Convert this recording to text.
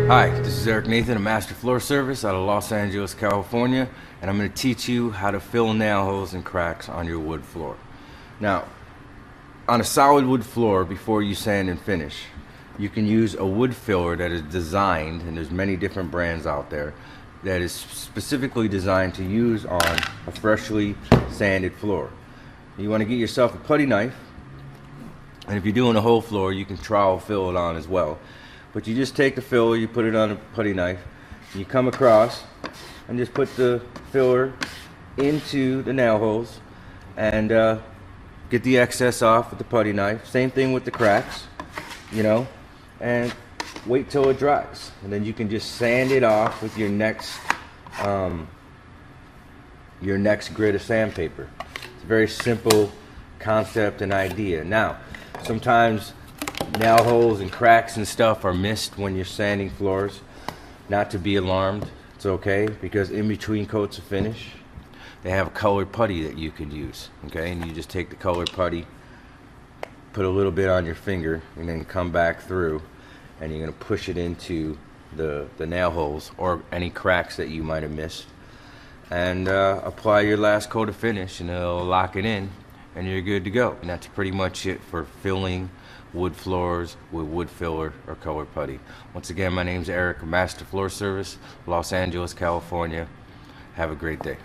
Hi, this is Eric Nathan of Master Floor Service out of Los Angeles, California, and I'm going to teach you how to fill nail holes and cracks on your wood floor. Now, on a solid wood floor, before you sand and finish, you can use a wood filler that is designed, and there's many different brands out there, that is specifically designed to use on a freshly sanded floor. You want to get yourself a putty knife, and if you're doing a whole floor, you can trowel fill it on as well. But you just take the filler, you put it on a putty knife, you come across and just put the filler into the nail holes and get the excess off with the putty knife. Same thing with the cracks, you know, and wait till it dries. And then you can just sand it off with your next grit of sandpaper. It's a very simple concept and idea. Now, sometimes nail holes and cracks and stuff are missed when you're sanding floors. Not to be alarmed, it's okay, because in between coats of finish they have a colored putty that you can use, okay? And you just take the colored putty, put a little bit on your finger, and then come back through, and you're going to push it into the nail holes or any cracks that you might have missed, and apply your last coat of finish, and it'll lock it in, and you're good to go. And that's pretty much it for filling wood floors with wood filler or colored putty. Once again, my name's Eric, Master Floor Service, Los Angeles, California. Have a great day.